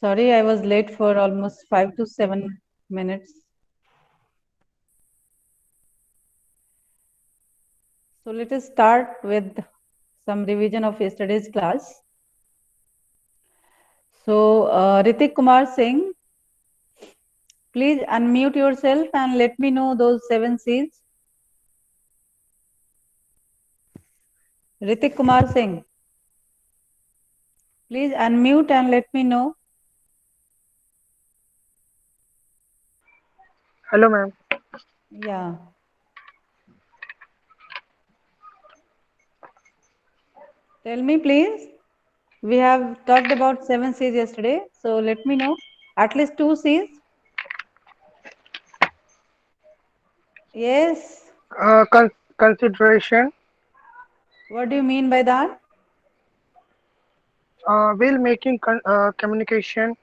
Sorry, I was late for almost 5 to 7 minutes. So let us start with some revision of yesterday's class. So Ritik Kumar Singh, please unmute yourself and let me know those 7 C's. Ritik Kumar Singh, please unmute and let me know. Hello, ma'am. Yeah. Tell me, please. We have talked about 7 C's yesterday. So let me know. At least 2 C's. Yes. Consideration. What do you mean by that? While making communication,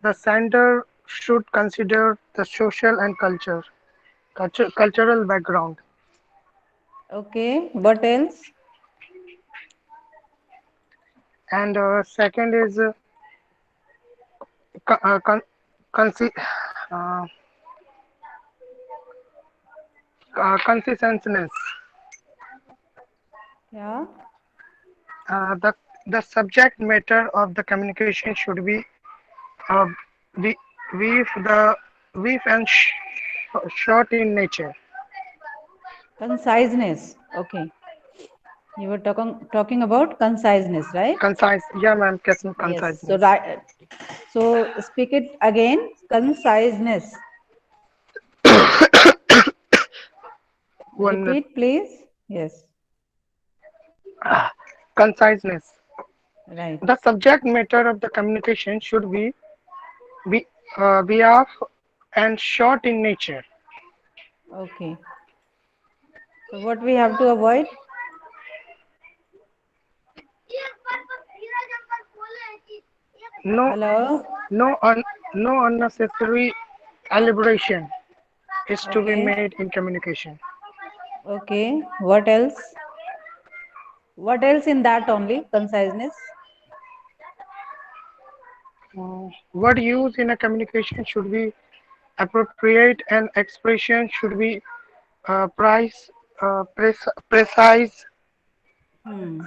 the sender should consider the social and cultural background. Okay. What else? And second is co- uh, con- consi- uh, consistency. Yeah. The subject matter of the communication should be uh, be, the brief and short in nature. Conciseness. Okay. You were talking about conciseness, right? Concise. Yeah, ma'am. Yes. So Conciseness. right. So speak it again. Conciseness. 1 minute. Repeat, please. Yes. Conciseness. Right. The subject matter of the communication should be brief and short in nature. Okay. So what we have to avoid? No, Hello. no, no unnecessary elaboration is to be Okay. made in communication. Okay. What else? What else in that only? Conciseness. Word used in a communication should be appropriate and expression should be precise, Hmm.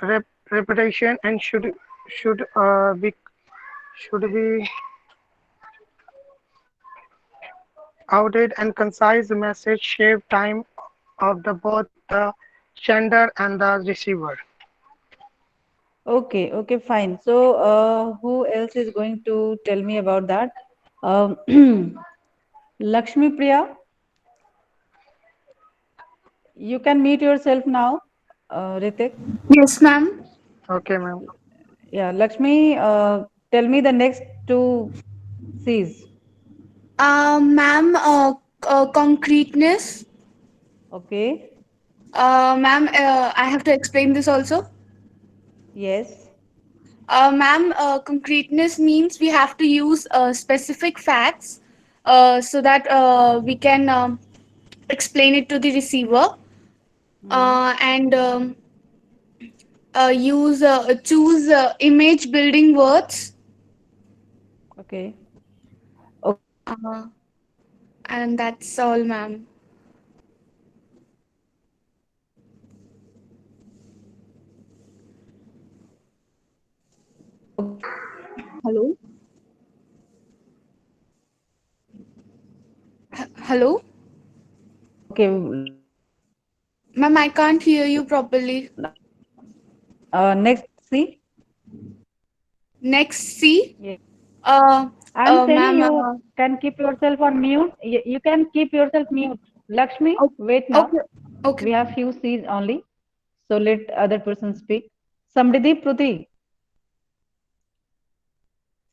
repetition and should be outdated and concise message save time of the both the sender and the receiver. Okay. Okay. Fine. So who else is going to tell me about that? Um, Lakshmi Priya, you can meet yourself now, Ritik. Yes, ma'am. Okay, ma'am. Yeah, Lakshmi, tell me the next 2 C's. Ma'am, concreteness. Okay. Ma'am, I have to explain this also. Yes. Ma'am, concreteness means we have to use specific facts so that we can explain it to the receiver Hmm. and use choose image building words. Okay. Uh, and that's all, ma'am. Hello? Hello? Okay. Ma'am, I can't hear you properly. Next C. Next, C. Yes. Uh, I'm saying Ma'am. you can keep yourself on mute. You can keep yourself mute. Lakshmi, O- wait now. Okay. Okay. We have few C's only. So let other person speak. Samriddhi Pruthi.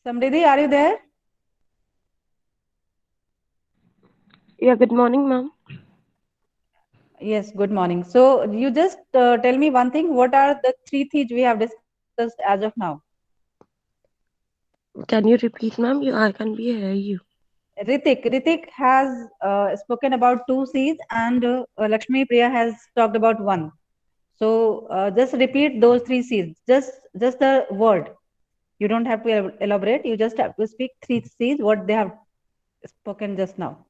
Samriddhi, are you there? Yeah, good morning, ma'am. Yes, good morning. So you just tell me one thing. What are the 3 things we have discussed as of now? Can you repeat, ma'am? I can be hear you. Ritik has spoken about 2 C's and Lakshmi Priya has talked about one. So just repeat those 3 C's. Just the word. You don't have to elaborate. You just have to speak three C's, what they have spoken just now.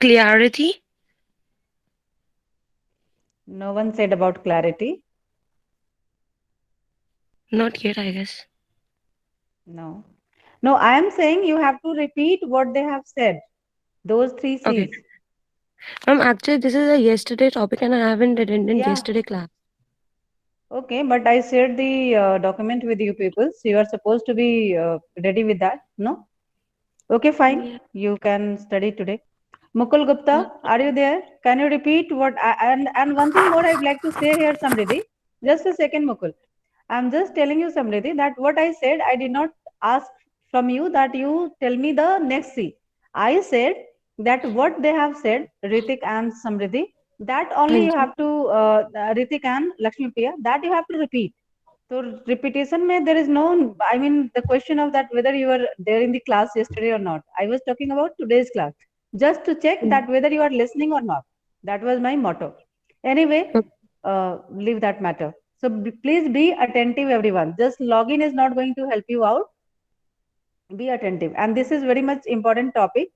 Clarity. No one said about clarity. Not yet, I guess. No. No, I am saying you have to repeat what they have said. Those three Okay. C's. Actually, this is a yesterday topic, and I haven't attended Yeah. yesterday class. Okay, but I shared the document with you people. So you are supposed to be ready with that. No? Okay, fine. Yeah. You can study today. Mukul Gupta, are you there? Can you repeat and one thing more I'd like to say here, Samriddhi. Just a second, Mukul. I'm just telling you, Samriddhi, that what I said, I did not ask from you that you tell me the next C. I said that what they have said, Ritik and Samriddhi, that only Thank you you. have to, Ritik and Lakshmi Priya, that you have to repeat. So repetition mein there is no, I mean the question of that whether you were there in the class yesterday or not. I was talking about today's class, just to check that whether you are listening or not. That was my motto. Anyway, leave that matter. So please be attentive, everyone. Just login is not going to help you out. Be attentive, and this is very much important topic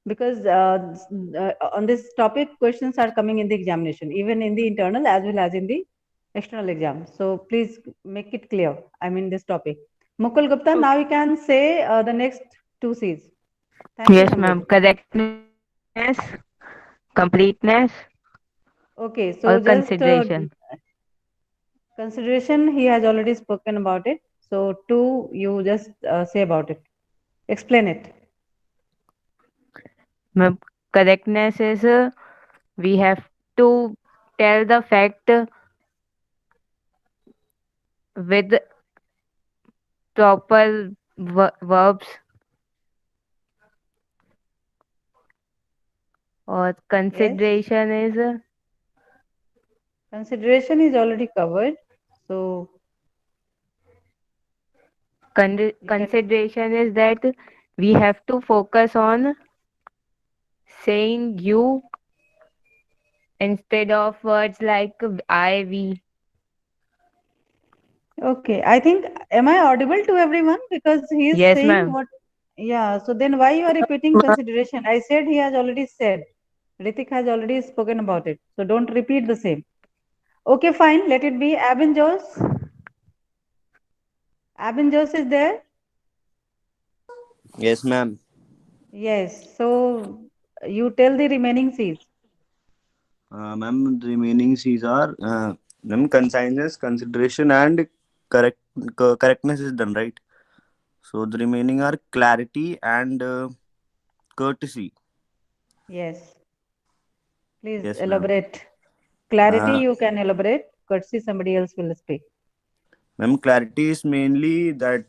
because on this topic questions are coming in the examination, even in the internal as well as in the external exam. So please make it clear. I mean this topic. Mukul Gupta, now you can say the next two C's. Thank you, Yes, ma'am. Samriddhi. Correctness, completeness, Okay, or so just consideration. consideration, he has already spoken about it. So two, you just say about it. Explain it. Ma'am, correctness is we have to tell the fact with proper verbs, or Yes. consideration is Consideration is already covered. So you can. consideration is that we have to focus on saying you instead of words like I, we. Okay, I think, am I audible to everyone? Because he is Yes, saying ma'am. what, yeah, so then why you are repeating consideration? I said he has already said. Ritik has already spoken about it. So don't repeat the same. Okay, fine, let it be. Abin Jos. Abin Jos is there? Yes, ma'am. Yes. So you tell the remaining C's. Ma'am, the remaining C's are ma'am, conciseness, consideration, and correct correctness is done, right? So the remaining are clarity and courtesy. Yes. Please Yes, ma'am. elaborate. Clarity, Uh, you can elaborate. Courtesy, somebody else will speak. Ma'am, clarity is mainly that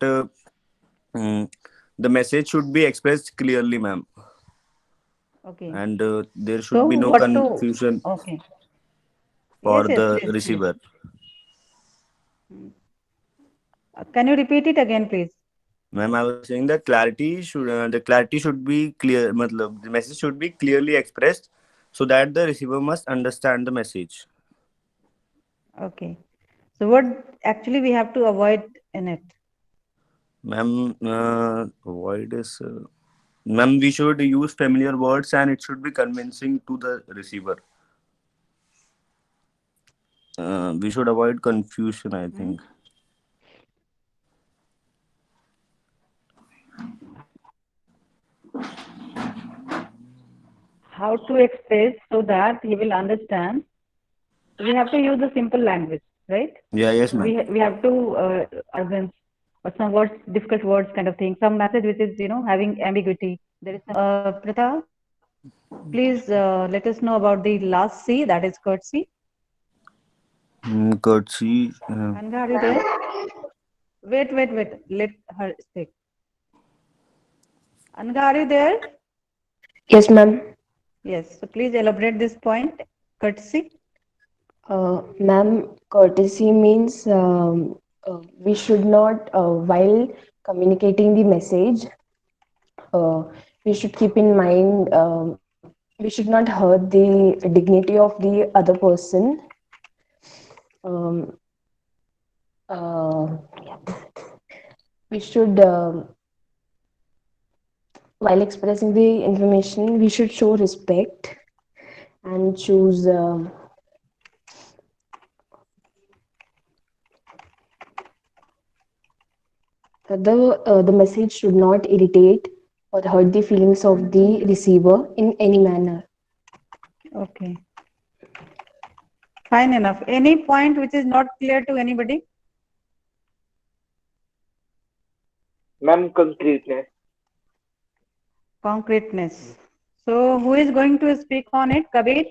mm, the message should be expressed clearly, ma'am, Okay. and there So should be no what to, confusion okay. Yes, for yes, the please, please. receiver. Can you repeat it again, please? Ma'am, I was saying that the clarity should be clear. Matlab, the message should be clearly expressed so that the receiver must understand the message. Okay. So what actually we have to avoid in it? Ma'am, avoid is. Ma'am, we should use familiar words and it should be convincing to the receiver. We should avoid confusion, I Hmm? think. How to express so that he will understand. So we have to use the simple language, right? Yeah, yes, ma'am. We have to arguments or some words, difficult words, kind of thing. Some message which is having ambiguity. There is Pratha, please let us know about the last C, that is courtesy. Courtesy. Anga, are you there? Wait, wait, wait. Let her speak. Anga, are you there? Yes, ma'am. Yes. So please elaborate this point. Courtesy. Ma'am, courtesy means we should not, while communicating the message, uh, we should keep in mind we should not hurt the dignity of the other person. Um, Yeah. We should, while expressing the information, we should show respect and choose the message should not irritate or hurt the feelings of the receiver in any manner. Okay. Fine enough. Any point which is not clear to anybody? Ma'am, concreteness. Concreteness. So who is going to speak on it? Kabir?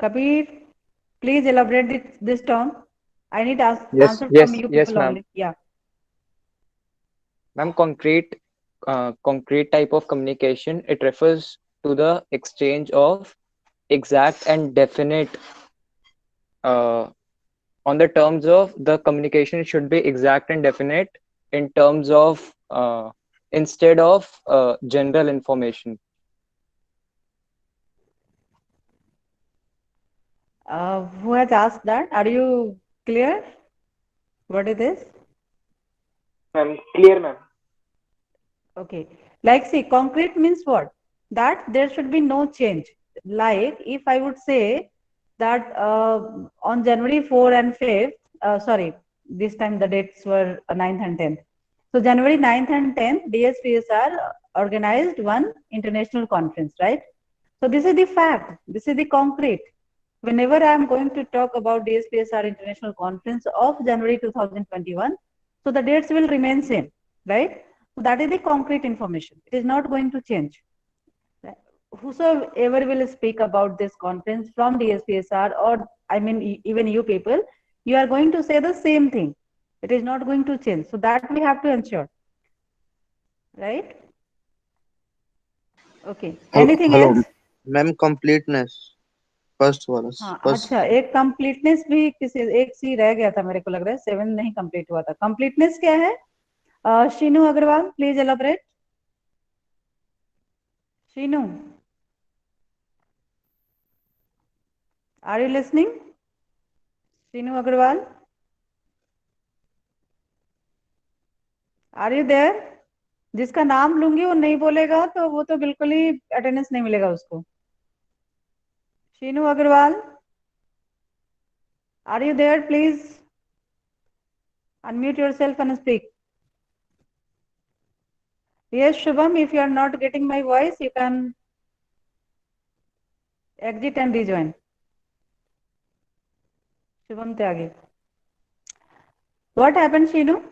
Kabir, please elaborate this term. I need Yes, answer from yes, you yes, people ma'am. only. Yeah. Ma'am, concrete type of communication, it refers to the exchange of exact and definite uh, on the terms of the communication should be exact and definite in terms of instead of general information. Who has asked that? Are you clear? What it is? Ma'am, clear, ma'am. Okay. Like, see, concrete means what? That there should be no change. Like, if I would say that on January 4 and 5th, sorry, this time the dates were 9th and 10th. So, January 9th and 10th, DSPSR organized one international conference, right? So, this is the fact. This is the concrete. Whenever I am going to talk about DSPSR International Conference of January 2021, so the dates will remain same, right? So that is the concrete information. It is not going to change. Whosoever will speak about this conference from DSPSR, or I mean even you people, you are going to say the same thing. It is not going to change. So that we have to ensure, right? Okay. Anything hello else? Ma'am completeness first वाला हाँ first अच्छा, एक completeness भी किसी एक सी रह गया था, मेरे को लग रहा है 7 नहीं कंप्लीट हुआ था. कंप्लीटनेस क्या है? Sheenu Agarwal, please elaborate. Sheenu, are you listening? Sheenu Agarwal, are you there? जिसका नाम लूंगी वो नहीं बोलेगा तो वो तो बिल्कुल ही अटेंडेंस नहीं मिलेगा उसको. Sheenu Agarwal, are you there? Please unmute yourself and speak. Yes, Shubham, if you are not getting my voice, you can exit and rejoin. Shubham Tyagi. What happened, Shinu?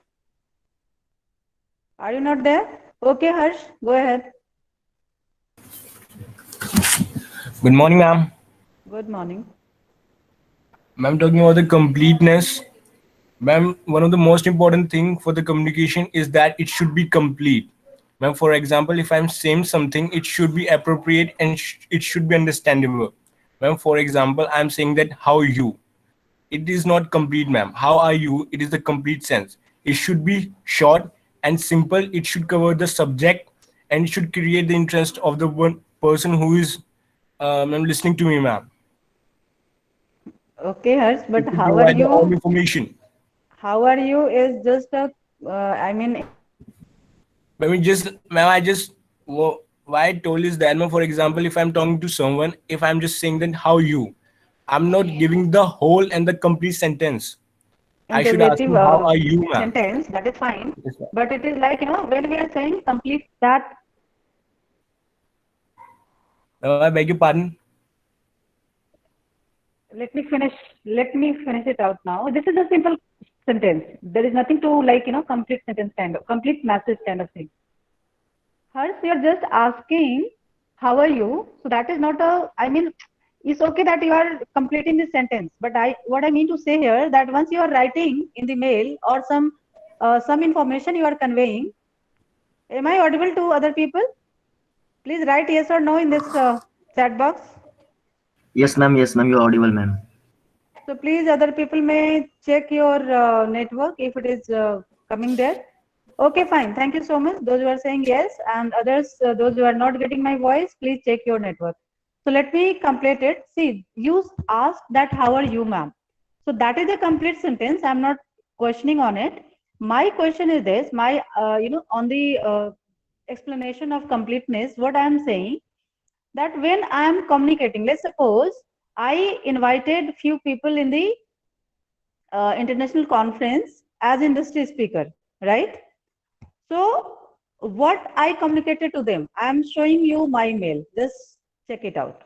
Are you not there? Okay, Harsh, go ahead. Good morning, ma'am. Good morning. Ma'am, talking about the completeness. Ma'am, one of the most important thing for the communication is that it should be complete. Ma'am, for example, if I'm saying something, it should be appropriate and it should be understandable. Ma'am, for example, I'm saying that how you. It is not complete, ma'am. How are you? It is the complete sense. It should be short and simple. It should cover the subject and it should create the interest of the one person who is ma'am, listening to me, ma'am. Okay, Harsh, It but should how are provide all you? information. How are you is just a, I mean, I just why I told is that, ma'am, for example, if I'm talking to someone, if I'm just saying that how you, I'm not giving the whole and the complete sentence. I should ask interrogative you, how are you, ma'am? sentence, that is fine. Yes, ma'am. But it is like, when we are saying complete that. I beg your pardon. Let me finish it out now. This is a simple sentence. There is nothing to complete sentence kind of, complete message kind of thing. Hers, you're just asking, how are you? So that is not a, I mean, it's okay that you are completing the sentence. But what I mean to say here, that once you are writing in the mail or some information you are conveying, am I audible to other people? Please write yes or no in this chat box. Yes, ma'am. Yes, ma'am. You're audible, ma'am. So please, other people may check your network if it is coming there. Okay, fine. Thank you so much. Those who are saying yes, and others, those who are not getting my voice, please check your network. So let me complete it. See, you asked that how are you, ma'am? So that is a complete sentence. I'm not questioning on it. My question is this, my, on the explanation of completeness, what I'm saying, that when I'm communicating, let's suppose I invited few people in the international conference as industry speaker, right? So what I communicated to them, I'm showing you my mail. Just check it out.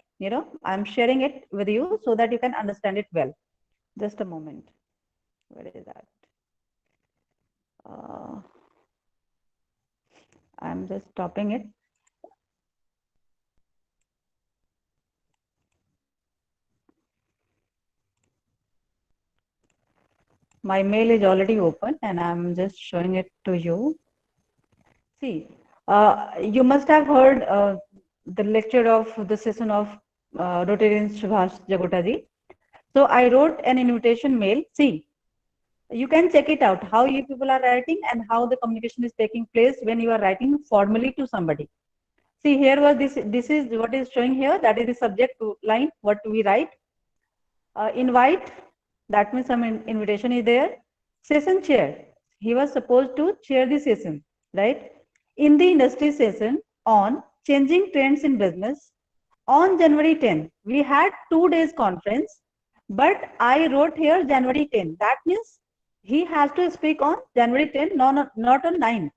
I'm sharing it with you so that you can understand it well. Just a moment. Where is that? I'm just stopping it. My mail is already open and I'm just showing it to you. See, you must have heard the lecture of the session of Rotarian Subhash Jagotaji. So I wrote an invitation mail. See, you can check it out how you people are writing and how the communication is taking place when you are writing formally to somebody. See, here was this is what is showing here. That is the subject line, what we write. Invite, that means some invitation is there. Session chair, he was supposed to chair the session, right? In the industry session on changing trends in business on January 10, we had 2 days conference, but I wrote here January 10. That means he has to speak on January 10, not on 9.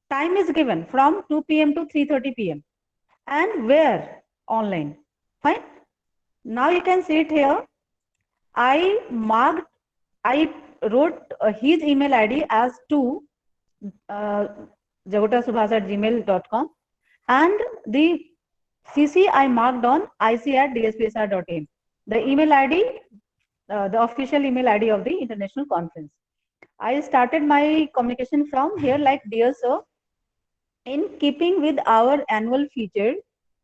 Time is given from 2 p.m. to 3:30 p.m. And where? Online. Fine. Now you can see it here. I wrote his email ID as to jagotasubhas@gmail.com, and the CC I marked on ic@dspsr.in. The email ID, the official email ID of the international conference. I started my communication from here like, dear sir, in keeping with our annual feature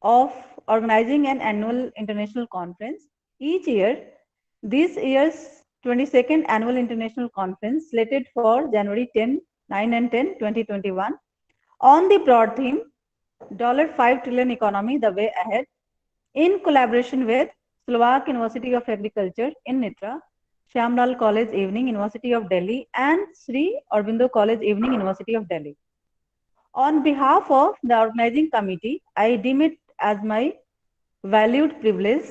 of organizing an annual international conference each year, this year's 22nd annual international conference slated for January 10, 9 and 10, 2021 on the broad theme $5 trillion economy, the way ahead, in collaboration with Slovak University of Agriculture in Nitra, Shyamlal College Evening, University of Delhi, and Sri Aurobindo College Evening, University of Delhi. On behalf of the organizing committee, I deem it as my valued privilege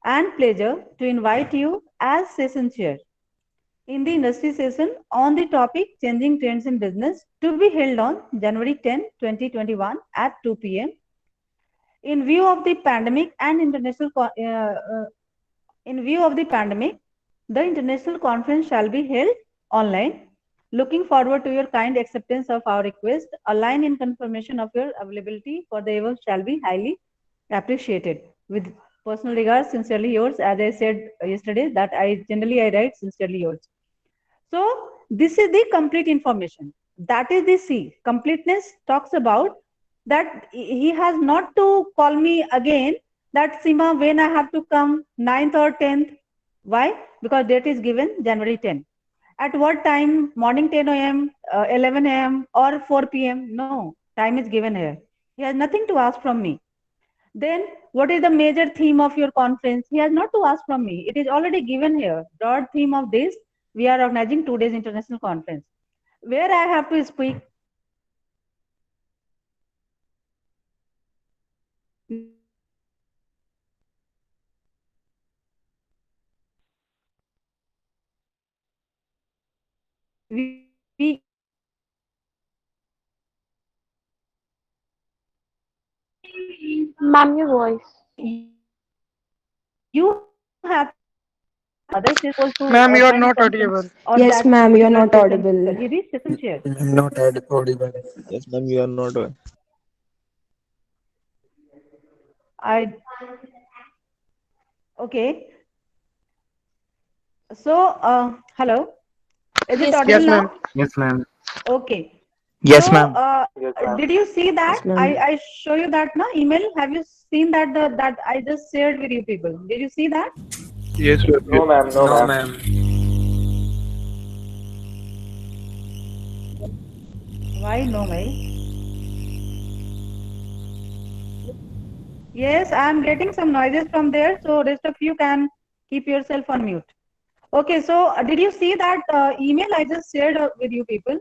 and pleasure to invite you as session chair in the industry session on the topic changing trends in business to be held on January 10, 2021 at 2 p.m. In view of the pandemic and the international conference shall be held online. Looking forward to your kind acceptance of our request. A line in confirmation of your availability for the above shall be highly appreciated. With personal regards, sincerely yours. As I said yesterday, that I write sincerely yours. So this is the complete information. That is the C. Completeness talks about that he has not to call me again that Seema, when I have to come 9th or 10th. Why? Because date is given January 10. At what time? Morning 10 a.m., 11 a.m. or 4 p.m. No, time is given here. He has nothing to ask from me. Then what is the major theme of your conference? He has not to ask from me. It is already given here. Broad theme of this, we are organizing 2 days international conference. Where I have to speak, we Ma'am, your voice. you have others is supposed to Ma'am, you are organize not conference audible. or Yes, that ma'am, you're particular not session. audible. He is session chair. Not audible. Yes, ma'am, you are not. I okay. So hello, is it Yes, audible Yes, ma'am. ma'am. now? Yes, ma'am. Okay. Yes, So ma'am. Yes, ma'am. did you see that? Yes, ma'am. I show you that now email. Have you seen that that I just shared with you people? Did you see that? Yes, ma'am. No, ma'am. No, No, ma'am. ma'am. Why no, May? Yes, I am getting some noises from there, so rest of you can keep yourself on mute. Okay, so did you see that email I just shared with you people?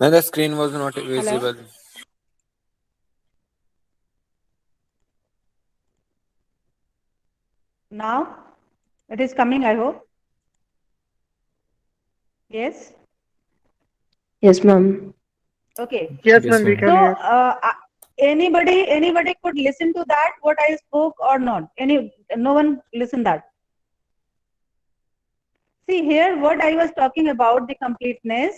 No, the screen was not Hello? visible. Now it is coming, I hope. Yes? Yes, ma'am. Okay. Yes, Yes, ma'am, we ma'am. can So hear. anybody could listen to that, what I spoke or not? No one listened that. See here, what I was talking about the completeness,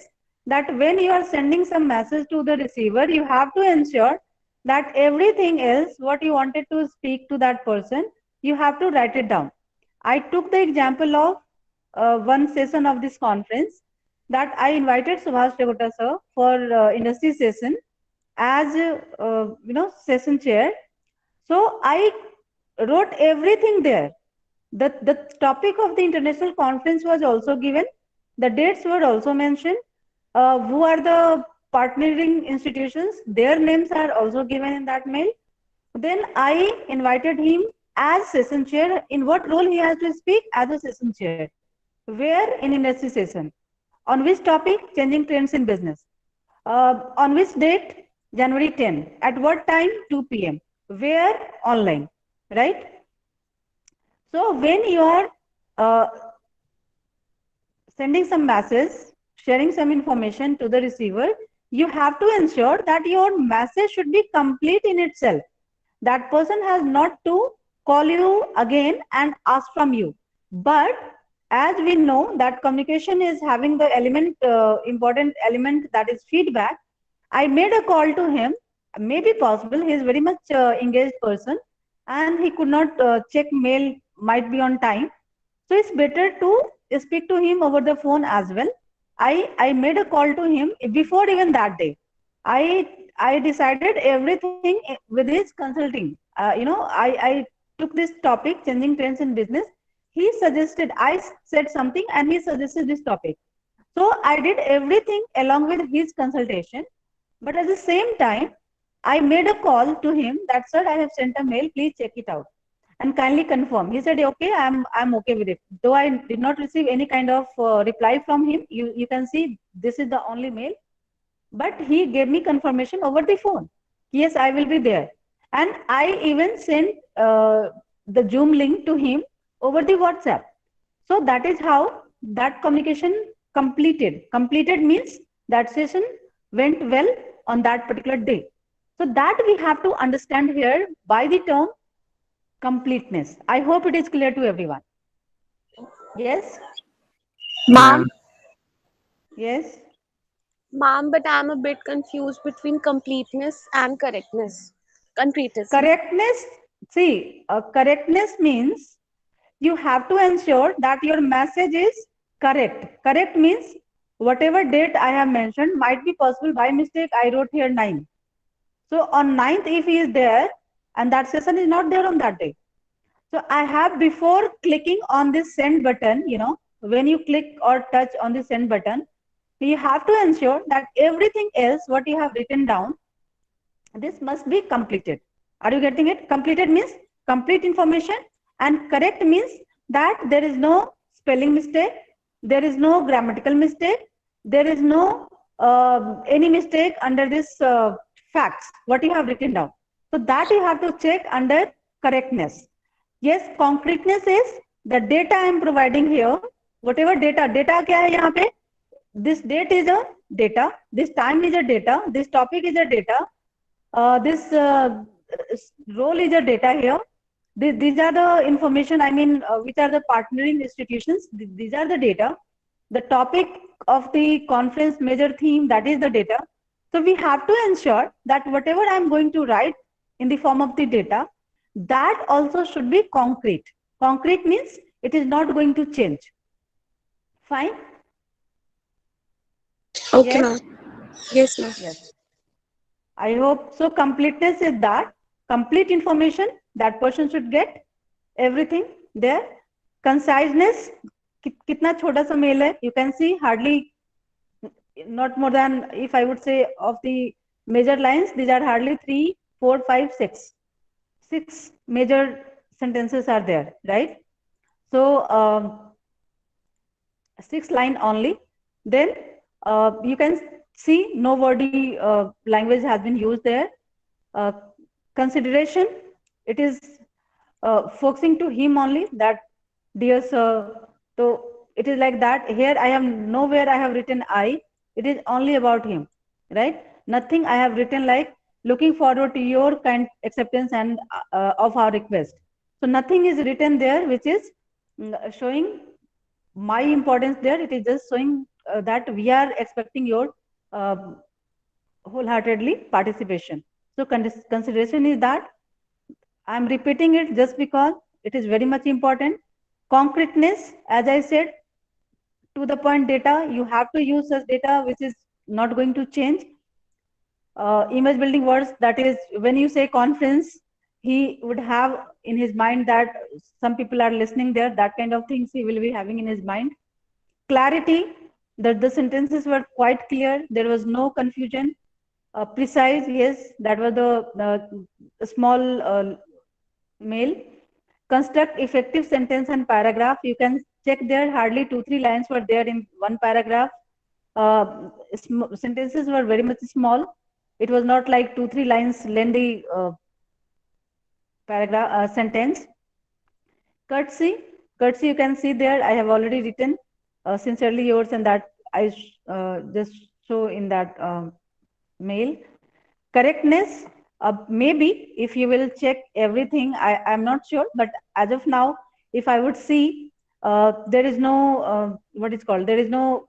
that when you are sending some message to the receiver, you have to ensure that everything else, what you wanted to speak to that person, you have to write it down. I took the example of one session of this conference that I invited Subhash Regota sir for industry session as session chair. So I wrote everything there. The topic of the international conference was also given. The dates were also mentioned. Who are the partnering institutions? Their names are also given in that mail. Then I invited him as session chair. In what role he has to speak? As a session chair. Where? In industry session. On which topic? Changing trends in business. On which date? January 10. At what time? 2 p.m. Where? Online. Right? So when you are uh, sending some message, sharing some information to the receiver, you have to ensure that your message should be complete in itself. That person has not to call you again and ask from you. But as we know that communication is having the important element, that is feedback. I made a call to him. Maybe possible he is very much engaged person and he could not check mail, might be on time. So it's better to speak to him over the phone as well. I made a call to him before even that day. I decided everything with his consulting. I took this topic, changing trends in business. He suggested, I said something and he suggested this topic. So I did everything along with his consultation. But at the same time, I made a call to him that, sir, I have sent a mail, please check it out and kindly confirm. He said, okay, I'm okay with it. Though I did not receive any kind of reply from him, you can see this is the only mail, but he gave me confirmation over the phone. Yes, I will be there. And I even sent the Zoom link to him over the WhatsApp. So that is how that communication completed. Completed means that session went well on that particular day. So that we have to understand here by the term completeness. I hope it is clear to everyone. Yes? Ma'am. Ma'am, Yes? ma'am, but I'm a bit confused between completeness and correctness. Concretism. Correctness, see, correctness means you have to ensure that your message is correct. Correct means whatever date I have mentioned might be possible by mistake I wrote here 9. So on 9th, if he is there and that session is not there on that day. So I have, before clicking on this send button, when you click or touch on the send button, you have to ensure that everything else what you have written down, this must be completed. Are you getting it? Completed means complete information, and correct means that there is no spelling mistake, there is no grammatical mistake, there is no any mistake under this facts what you have written down. So that you have to check under correctness. Yes, concreteness is the data I am providing here. Whatever data क्या है यहाँ पे? This date is a data, this time is a data, this topic is a data, this role is a data here. These are the information, which are the partnering institutions. These are the data. The topic of the conference major theme, that is the data. So we have to ensure that whatever I'm going to write in the form of the data, that also should be concrete. Concrete means it is not going to change. Fine? Okay, Yes? ma'am. Yes, ma'am. Yes. I hope so. Completeness is that complete information that person should get everything there. Conciseness, कितना छोटा सा mail है, you can see hardly not more than, if I would say, of the major lines, these are hardly 3, 4, 5, 6. 6 major sentences are there, right? So 6 line only. Then you can see no wordy language has been used there. Uh, Consideration, it is focusing to him only, that dear sir. So it is like that. Here I have nowhere I have written I. It is only about him, right? Nothing I have written like looking forward to your kind acceptance and of our request. So nothing is written there which is showing my importance there. It is just showing that we are expecting your uh, wholeheartedly participation. So consideration is that I'm repeating it just because it is very much important. Concreteness, as I said, to the point data, you have to use such data which is not going to change. Image building words, that is, when you say conference, he would have in his mind that some people are listening there, that kind of things he will be having in his mind. Clarity, that the sentences were quite clear, there was no confusion. Precise, yes, that was the small mail. Construct effective sentence and paragraph. You can check there, hardly 2-3 lines were there in one paragraph. Sentences were very much small. It was not like 2-3 lines lengthy paragraph sentence. Courtesy, courtesy, you can see there, I have already written sincerely yours, and that I just show in that mail. Correctness, maybe if you will check everything, I'm not sure, but as of now, if I would see, there is no, what is called, there is no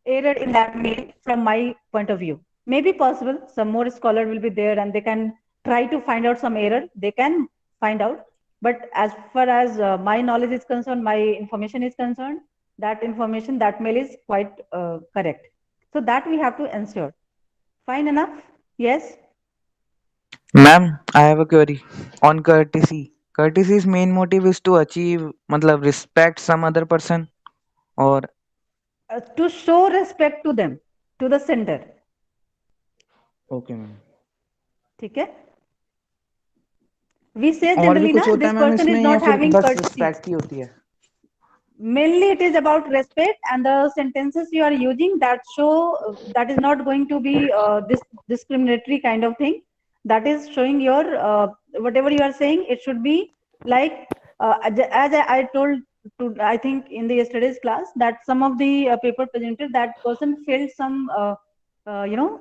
error in that mail from my point of view. Maybe possible, some more scholar will be there and they can try to find out some error, they can find out. But as far as my knowledge is concerned, my information is concerned, that information, that mail is quite correct. So that we have to ensure. Fine enough? Yes? Ma'am, I have a query on courtesy. Courtesy's main motive is to achieve, matlab, respect some other person, or To show respect to them, to the sender. okay, ma'am. ठीक है? We say और भी generally कुछ ना, होता है this ma'am person is इसमें, या not फिर having बस courtesy. रिस्पेक्ट ही होती है? Mainly it is about respect, and the sentences you are using that show that is not going to be this discriminatory kind of thing. That is showing your whatever you are saying, it should be like as I told to, I think in the yesterday's class, that some of the paper presented, that person felt some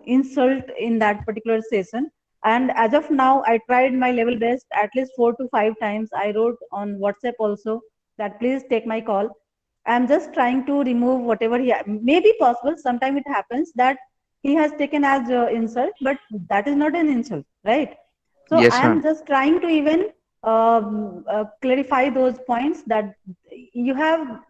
insult in that particular session. And as of now, I tried my level best at least 4 to 5 times. I wrote on WhatsApp also that please take my call. I'm just trying to remove whatever he may be possible. Sometimes it happens that he has taken as insult, but that is not an insult, right? So Yes, I am ma'am. just trying to even clarify those points, that you have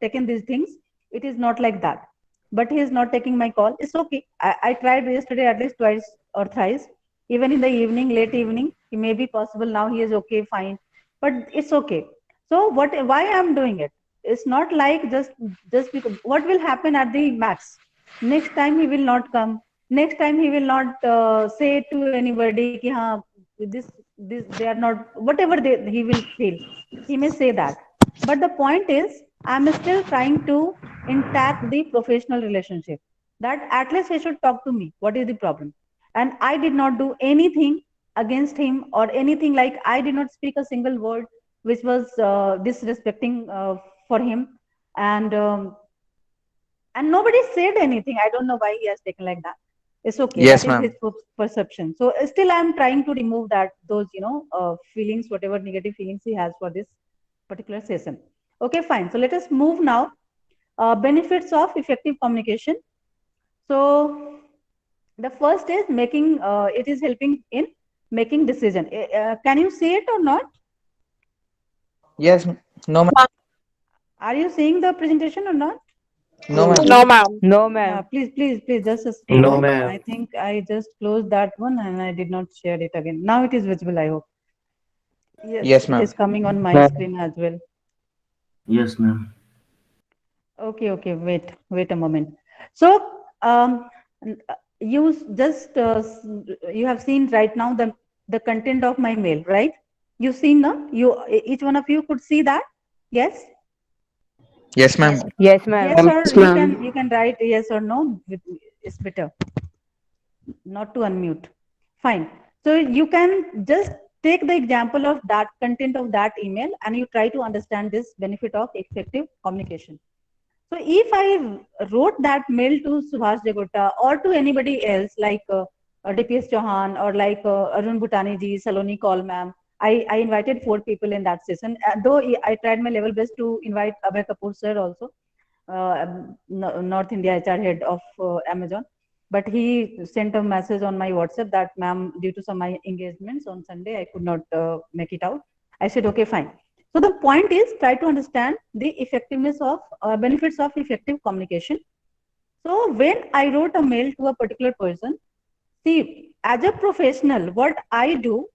taken these things. It is not like that. But he is not taking my call. It's okay. I tried yesterday at least twice or thrice. Even in the evening, late evening, it may be possible. Now he is okay, fine. But it's okay. So why I'm doing it? It's not like just because what will happen at the max. Next time he will not come. Next time he will not say to anybody ki, हाँ, this they are not, whatever he will feel. He may say that. But the point is, I'm still trying to intact the professional relationship. That at least he should talk to me. What is the problem? And I did not do anything against him or anything, like I did not speak a single word which was disrespecting for him. And nobody said anything. I don't know why he has taken like that. It's okay, Yes, that is his ma'am. perception. So still I'm trying to remove that, those feelings, whatever negative feelings he has for this particular session. Okay, fine. So let us move now. Benefits of effective communication. So the first is making it is helping in making decision. Can you see it or not? Yes, no, ma'am. Are you seeing the presentation or not? No, ma'am. No, ma'am. No, ma'am. Please just a No, second. ma'am. I think I just closed that one and I did not share it again. Now it is visible, I hope. Yes, Yes, it ma'am. is coming on my Ma'am. screen as well. Yes, ma'am. Okay, wait a moment. So just you have seen right now the content of my mail, right? You've seen, no? Each one of you could see that. Yes. Yes, ma'am. Yes, ma'am. Yes, or Yes, you ma'am. can write yes or no. It's better not to unmute. Fine. So you can just take the example of that content of that email and you try to understand this benefit of effective communication. So if I wrote that mail to Subhash Jagota or to anybody else like DPS Chauhan or like Arun Bhutani ji, Saloni Kaul ma'am, I invited 4 people in that session. Though I tried my level best to invite Abhay Kapoor sir also, North India HR head of Amazon. But he sent a message on my WhatsApp that, ma'am, due to some my engagements on Sunday, I could not make it out. I said, okay, fine. So the point is, try to understand the effectiveness of benefits of effective communication. So when I wrote a mail to a particular person, see, as a professional, what I do,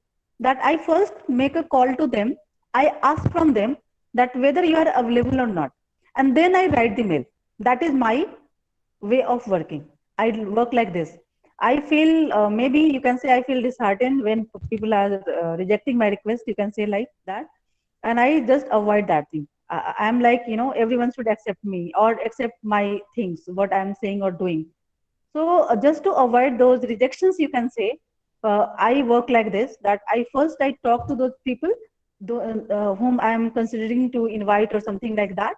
that I first make a call to them. I ask from them that whether you are available or not, and then I write the mail. That is my way of working. I work like this. I feel maybe you can say I feel disheartened when people are rejecting my request. You can say like that, and I just avoid that thing. I'm like, everyone should accept me or accept my things, what I'm saying or doing. So just to avoid those rejections, you can say, I work like this, that I talk to those people whom I am considering to invite or something like that.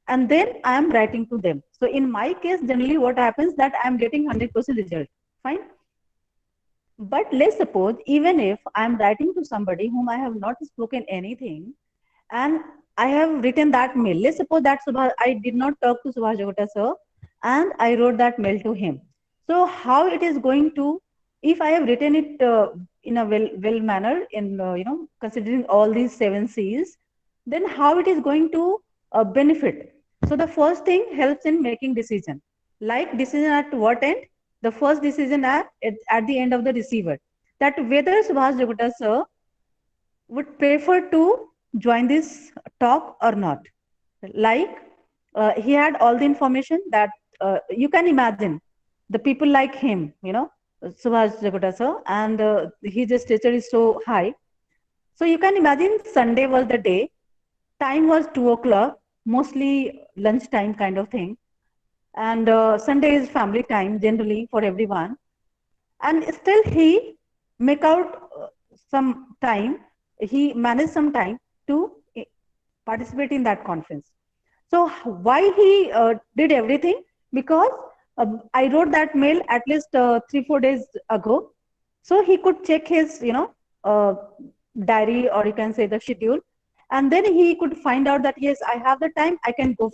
And then I am writing to them. So in my case, generally what happens that I am getting 100% result. Fine. But let's suppose, even if I am writing to somebody whom I have not spoken anything, and I have written that mail. Let's suppose that I did not talk to Subhash Jagota sir, and I wrote that mail to him. So how it is going to, if I have written it in a well manner, in considering all these 7 C's, then how it is going to benefit. So the first thing helps in making decision. Like decision at what end? The first decision at the end of the receiver. That whether Subhash Jagota sir would prefer to join this talk or not. Like he had all the information that you can imagine the people like him, Subhash Jagota sir, and his stature is so high. So you can imagine Sunday was the day, time was 2 o'clock, mostly lunch time kind of thing. And Sunday is family time generally for everyone. And still he make out some time, he managed some time to participate in that conference. So why he did everything? Because I wrote that mail at least 3-4 days ago, so he could check his diary, or you can say the schedule, and then he could find out that yes, I have the time, I can go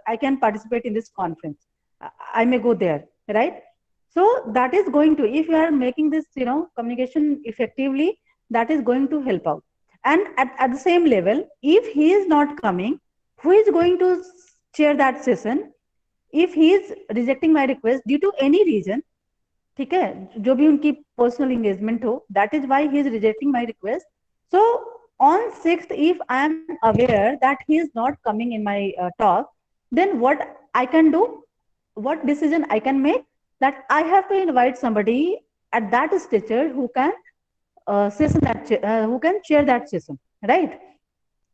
I can participate in this conference, I may go there, right? So that is going to, if you are making this communication effectively, that is going to help out. And at the same level, if he is not coming, who is going to chair that session? If he is rejecting my request due to any reason, ठीक है, जो भी उनकी personal engagement हो, that is why he is rejecting my request. So on 6th, if I am aware that he is not coming in my talk, then what I can do, what decision I can make, that I have to invite somebody at that stature who can who can chair that session, right?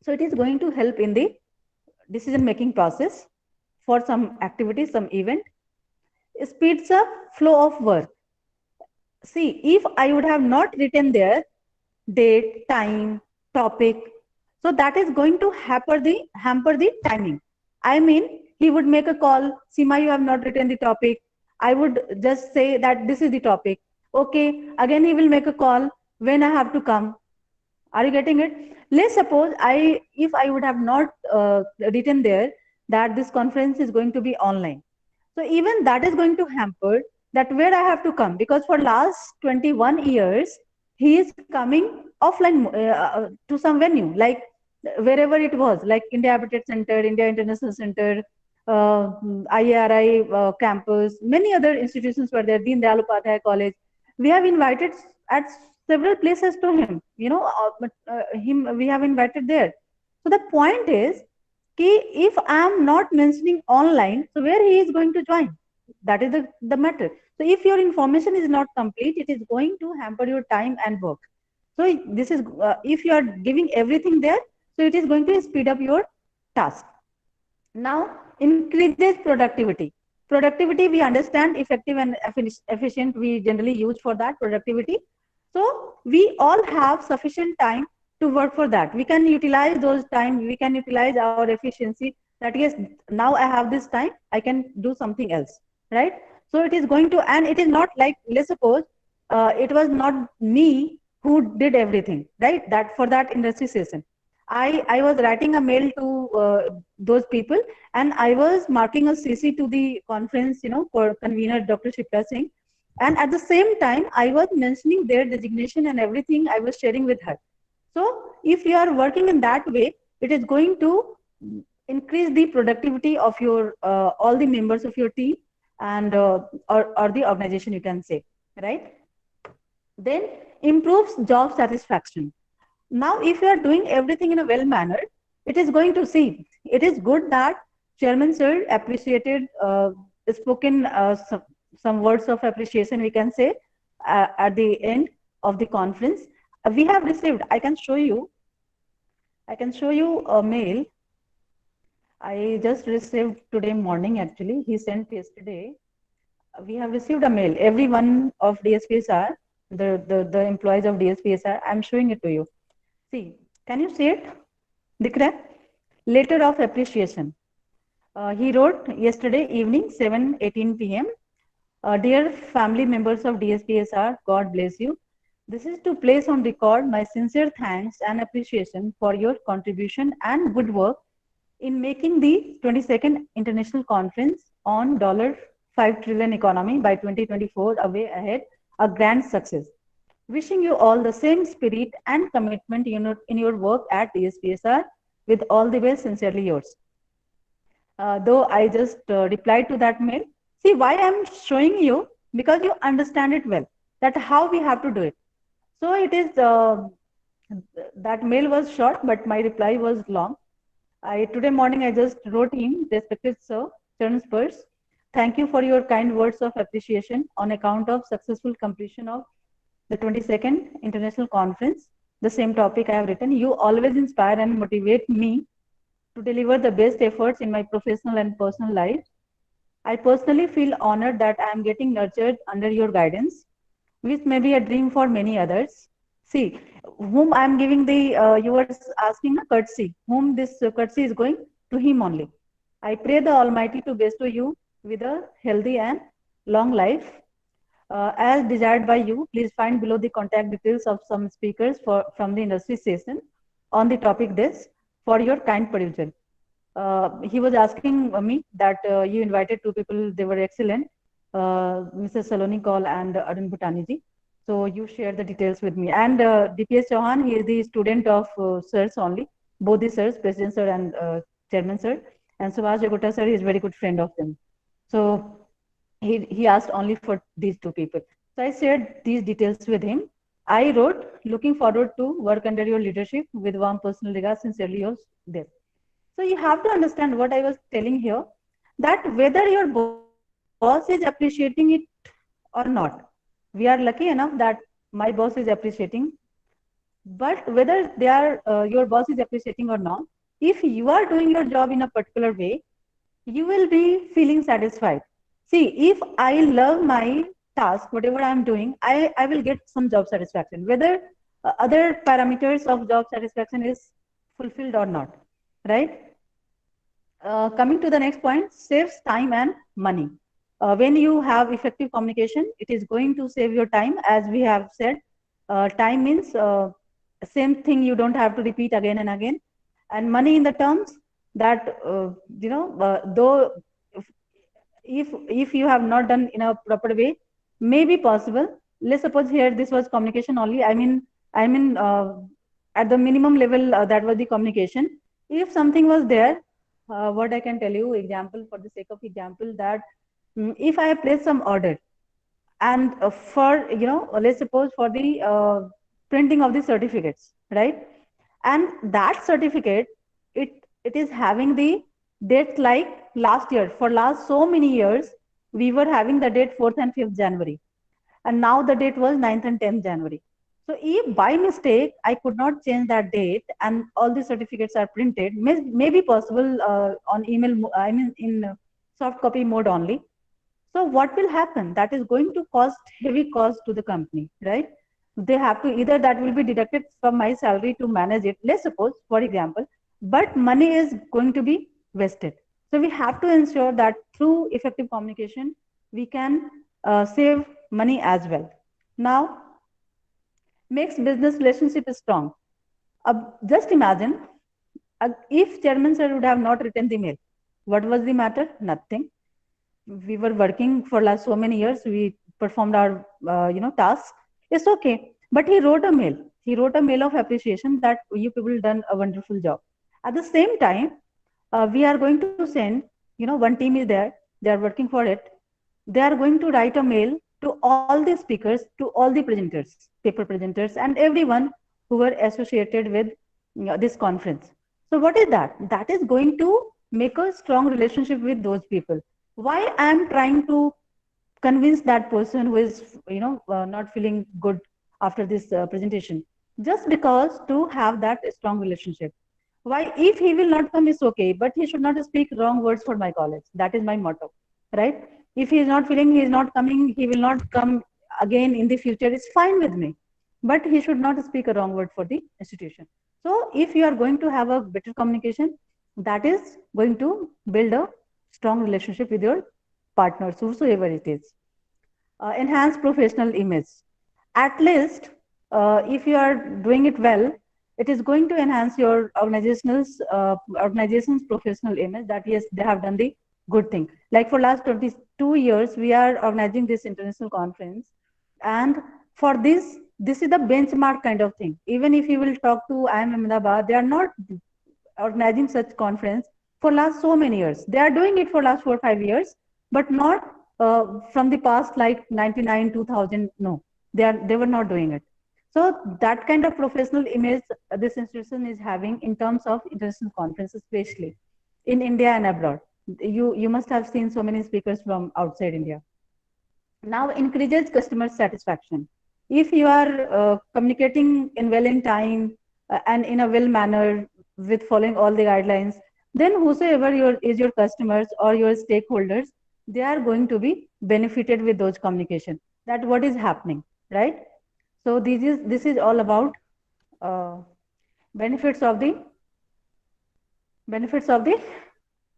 So it is going to help in the decision making process for some activity, some event. It speeds up flow of work. See, if I would have not written there date, time, topic, so that is going to hamper the timing. I mean, he would make a call, Seema, you have not written the topic. I would just say that this is the topic. Okay, again he will make a call, when I have to come. Are you getting it? Let's suppose if I would have not written there that this conference is going to be online. So even that is going to hamper that where I have to come, because for last 21 years, he is coming offline to some venue, like wherever it was, like India Habitat Center, India International Center, IARI campus, many other institutions were there, Deen Dayal Upadhyay College. We have invited at several places to him, we have invited there. So the point is, if I am not mentioning online, so where he is going to join? That is the matter. So if your information is not complete, it is going to hamper your time and work. So this is if you are giving everything there, so it is going to speed up your task. Now, increases productivity. Productivity, we understand, effective and efficient, we generally use for that productivity. So we all have sufficient time to work for that. We can utilize those time, we can utilize our efficiency, that yes, now I have this time, I can do something else, right? So it is going to, and it is not like, let's suppose it was not me who did everything, right? That for that industry session, I was writing a mail to those people, and I was marking a CC to the conference, for convener Dr. Shikha Singh, and at the same time I was mentioning their designation and everything I was sharing with her. So if you are working in that way, it is going to increase the productivity of your all the members of your team, and or the organization, you can say, right? Then improves job satisfaction. Now, if you are doing everything in a well manner, it is going to see. It is good that Chairman Sir appreciated, spoken some words of appreciation, we can say, at the end of the conference. We have received, I can show you a mail. I just received today morning, actually. He sent yesterday. We have received a mail. Every one of DSPSR, the employees of DSPSR, I'm showing it to you. See, can you see it? दिख रहा है? Letter of appreciation. He wrote yesterday evening, 7:18 p.m. Dear family members of DSPSR, God bless you. This is to place on record my sincere thanks and appreciation for your contribution and good work in making the 22nd International Conference on $5 trillion economy by 2024 a way ahead a grand success. Wishing you all the same spirit and commitment in your work at DSPSR. With all the best, sincerely yours. Though I just replied to that mail. See why I'm showing you, because you understand it well, that how we have to do it. So it is, that mail was short, but my reply was long. Today morning, I just wrote him, respected sir, Charan Spurs, thank you for your kind words of appreciation on account of successful completion of the 22nd International Conference. The same topic I have written. You always inspire and motivate me to deliver the best efforts in my professional and personal life. I personally feel honored that I am getting nurtured under your guidance, which may be a dream for many others. See, whom I am giving the, you were asking a courtesy, whom this courtesy is going to him only. I pray the Almighty to bestow you with a healthy and long life. As desired by you, please find below the contact details of some speakers from the industry session on the topic this for your kind perusal. He was asking me that you invited two people, they were excellent, Mr. Saloni Kaul and Arun Bhutaniji. So you share the details with me. And DPS Chauhan, he is the student of sirs only, both the sirs, President sir and Chairman sir. And Subhash Jagota sir is very good friend of them. So he asked only for these two people. So I shared these details with him. I wrote, looking forward to work under your leadership with warm personal regards, sincerely yours, there. So you have to understand what I was telling here, that whether your boss is appreciating it or not. We are lucky enough that my boss is appreciating, but whether they are your boss is appreciating or not, if you are doing your job in a particular way, you will be feeling satisfied. See, if I love my task, whatever I'm doing, I will get some job satisfaction, whether other parameters of job satisfaction is fulfilled or not, right? Coming to the next point, saves time and money. When you have effective communication, it is going to save your time. As we have said, time means same thing, you don't have to repeat again and again. And money in the terms that, though if you have not done in a proper way, may be possible. Let's suppose here this was communication only. I mean, at the minimum level, that was the communication. If something was there, what I can tell you, example, for the sake of example, that if I place some order, and for, let's suppose for the printing of the certificates, right? And that certificate, it is having the dates like last year, for last so many years, we were having the date 4th and 5th January, and now the date was 9th and 10th January. So if by mistake I could not change that date and all the certificates are printed, may be possible on email, I mean in soft copy mode only. So what will happen? That is going to cost heavy cost to the company, right? They have to, either that will be deducted from my salary to manage it, let's suppose, for example, but money is going to be wasted. So we have to ensure that through effective communication, we can save money as well. Now, makes business relationship strong. Just imagine if chairman sir would have not written the mail, what was the matter? Nothing. We were working for last so many years. We performed our tasks. It's okay. But he wrote a mail. He wrote a mail of appreciation that you people done a wonderful job. At the same time, we are going to send. One team is there. They are working for it. They are going to write a mail to all the speakers, to all the presenters, paper presenters, and everyone who were associated with this conference. So what is that? That is going to make a strong relationship with those people. Why I am trying to convince that person who is not feeling good after this presentation? Just because to have that strong relationship. Why? If he will not come, is okay, but he should not speak wrong words for my college. That is my motto, right? If he is not feeling, he is not coming, he will not come again in the future, it's fine with me, but he should not speak a wrong word for the institution. So if you are going to have a better communication, that is going to build a strong relationship with your partners, whosoever it is. Enhance professional image. At least, if you are doing it well, it is going to enhance your organization's professional image. That yes, they have done the good thing. Like for last 22 years, we are organizing this international conference, and for this is the benchmark kind of thing. Even if you will talk to IIM Ahmedabad, they are not organizing such conference for last so many years. They are doing it for last 4 or 5 years, but not from the past like 99, 2000. No, they were not doing it. So that kind of professional image this institution is having in terms of international conferences, especially in India and abroad. You must have seen so many speakers from outside India. Now increases customer satisfaction. If you are communicating in time and in a well manner with following all the guidelines, then whosoever is your customers or your stakeholders, they are going to be benefited with those communication. That what is happening, right? So this is all about benefits of the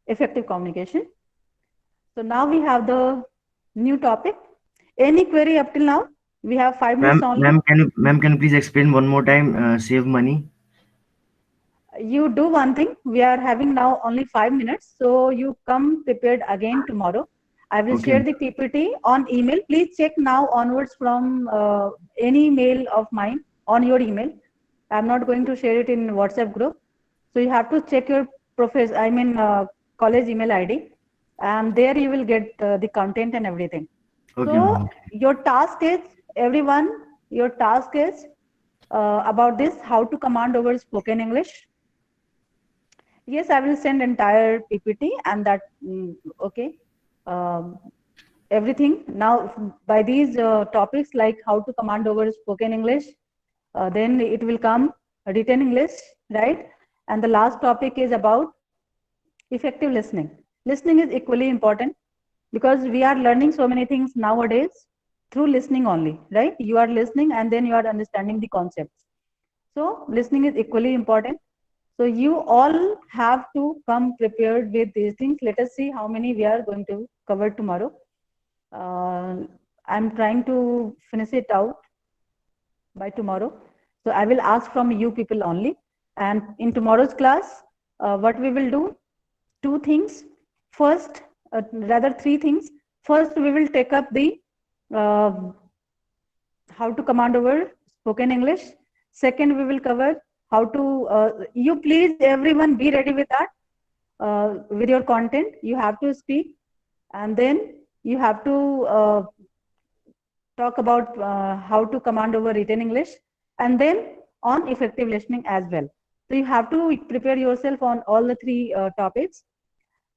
effective communication. So now we have the new topic. Any query up till now? We have 5 minutes only. Ma'am, can you please explain one more time? Save money. You do one thing. We are having now only 5 minutes, so you come prepared again tomorrow. I will share the PPT on email. Please check now onwards from any mail of mine on your email. I'm not going to share it in WhatsApp group. So you have to check your college email ID, and there you will get the content and everything. Okay, so your task is, everyone, your task is about this, how to command over spoken English. Yes, I will send entire PPT and that, okay. Everything now by these topics like how to command over spoken English, then it will come written English, right? And the last topic is about effective listening. Listening is equally important because we are learning so many things nowadays through listening only, right? You are listening and then you are understanding the concepts. So listening is equally important. So you all have to come prepared with these things. Let us see how many we are going to cover tomorrow. I'm trying to finish it out by tomorrow. So I will ask from you people only. And in tomorrow's class, what we will do, 2 things. First, rather 3 things. First, we will take up the how to command over spoken English. Second, we will cover how to, you please everyone be ready with that, with your content. You have to speak, and then you have to talk about how to command over written English, and then on effective listening as well. So you have to prepare yourself on all the 3 topics.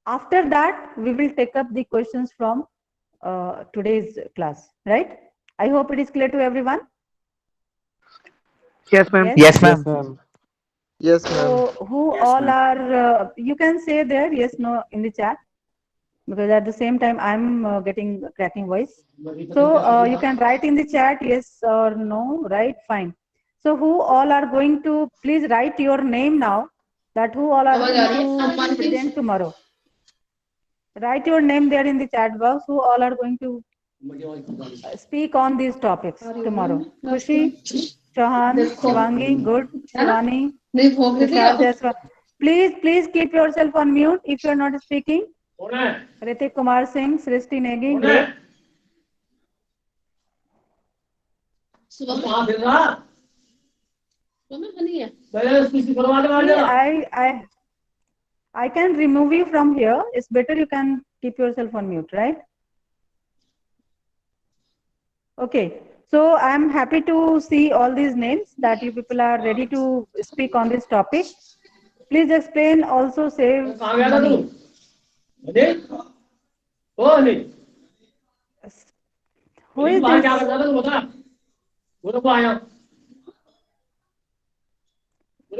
After that, we will take up the questions from today's class, right? I hope it is clear to everyone. Yes, ma'am. Yes. Yes, Yes, ma'am. ma'am. Yes, ma'am. So who all are, you can say there yes, no in the chat, because at the same time I'm getting cracking voice. So you can write in the chat yes or no, right? Fine. So who all are going to, please write your name now, that who all are going to present tomorrow. Write your name there in the chat box, who all are going to speak on these topics tomorrow. Khushi, Chauhan, Shivangi, good. Shivani, Tushar Jaiswal. Please keep yourself on mute if you are not speaking. Ritik Kumar Singh, Srishti Negi, good. I can remove you from here. It's better you can keep yourself on mute, right? Okay. So I'm happy to see all these names that you people are ready to speak on this topic. Please explain also save money. Who is this?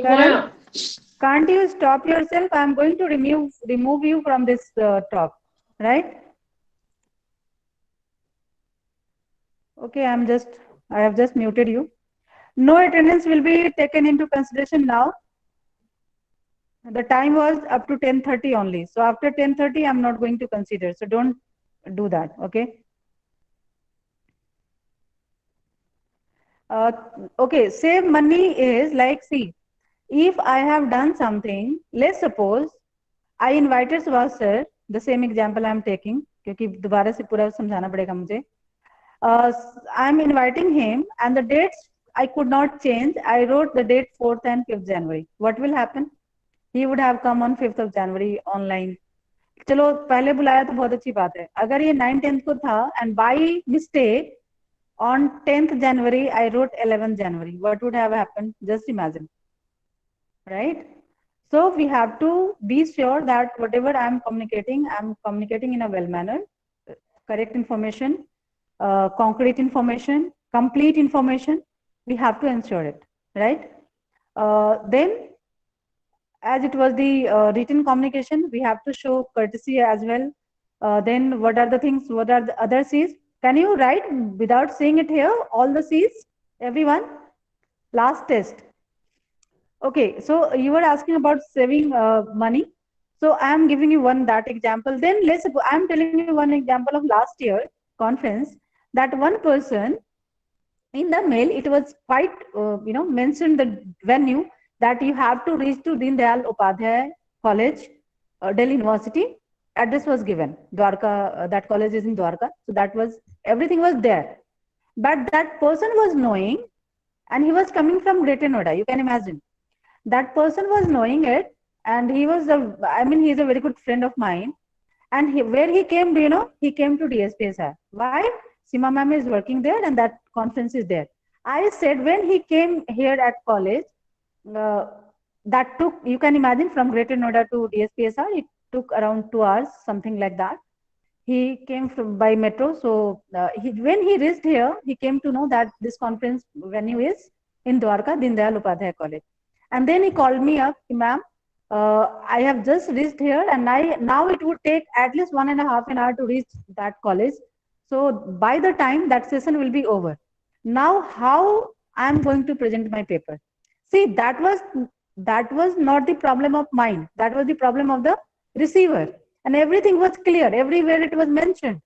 Karan, can't you stop yourself? I'm going to remove you from this talk, right? Okay, I have just muted you. No attendance will be taken into consideration now. The time was up to 10:30 only. So after 10:30, I'm not going to consider. So don't do that, okay? Okay, save money is like, see, if I have done something, let's suppose I invited Subhash sir, the same example I'm taking, क्योंकि दोबारा से पूरा समझाना पड़ेगा मुझे. I'm inviting him, and the dates I could not change. I wrote the date 4th and 5th January. What will happen? He would have come on 5th of January online. चलो पहले बुलाया तो बहुत अच्छी बात है. अगर ये 9th-10th को था and by mistake on 10th January I wrote 11th January, what would have happened? Just imagine, right? So we have to be sure that whatever I'm communicating in a well manner, correct information, concrete information, complete information. We have to ensure it, right? Then, as it was the written communication, we have to show courtesy as well. Then, what are the things? What are the other C's? Can you write without saying it here? All the C's, everyone. Last test. Okay, so you were asking about saving money. So I am giving you that example. Then let's suppose I am telling you one example of last year conference, that one person in the mail, it was quite mentioned the venue that you have to reach to Deen Dayal Upadhyay College, Delhi University. Address was given. Dwarka, that college is in Dwarka. So that was, everything was there. But that person was knowing, and he was coming from Greater Noida. You can imagine. That person was knowing it, and he was he is a very good friend of mine. And where he came, do you know? He came to DSPSR. Why? Sima ma'am is working there, and that conference is there. I said when he came here at college, that took, you can imagine, from Greater Noida to DSPSR, it took around 2 hours, something like that. He came from by metro. So when he reached here, he came to know that this conference venue is in Dwarka, Deen Dayal Upadhyay College. And then he called me up, ma'am, I have just reached here, and now it would take at least 1.5 hours to reach that college. So by the time that session will be over, now how I am going to present my paper? See, that was not the problem of mine. That was the problem of the receiver, and everything was clear. Everywhere it was mentioned,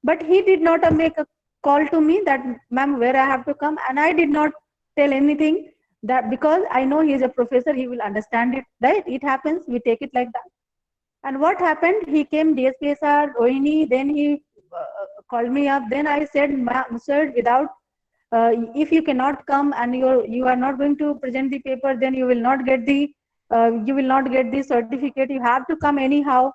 but he did not make a call to me that, ma'am, where I have to come, and I did not tell anything. That because I know he is a professor, he will understand it, right? It happens, we take it like that. And what happened? He came DSPSR, Rohini, then he called me up. Then I said, sir, without, if you cannot come and you are not going to present the paper, then you will not get the certificate. You have to come anyhow.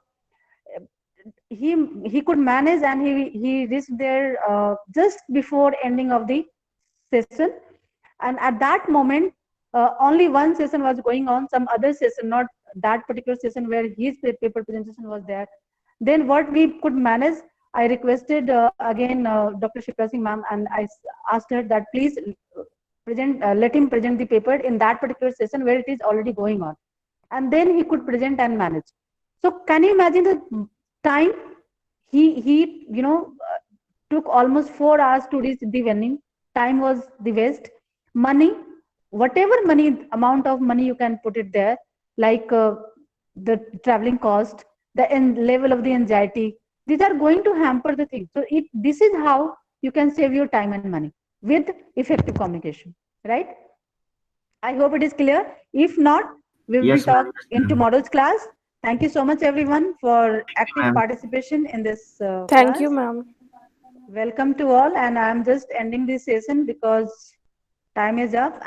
He could manage, and he reached there just before ending of the session. And at that moment, only one session was going on, some other session, not that particular session where his paper presentation was there. Then what we could manage, I requested again Dr. Shikha Singh ma'am, and I asked her that please let him present the paper in that particular session where it is already going on, and then he could present and manage. So can you imagine the time he took almost 4 hours to reach the venue. Time was the waste. Money, whatever money, amount of money you can put it there, like the traveling cost, the level of the anxiety, these are going to hamper the thing. So this is how you can save your time and money with effective communication, right? I hope it is clear. If not, we will Yes, be talk ma'am. in tomorrow's class. Thank you so much, everyone, for active ma'am. participation in this Thank class. you, ma'am. Welcome to all, and I'm just ending this session because time is up.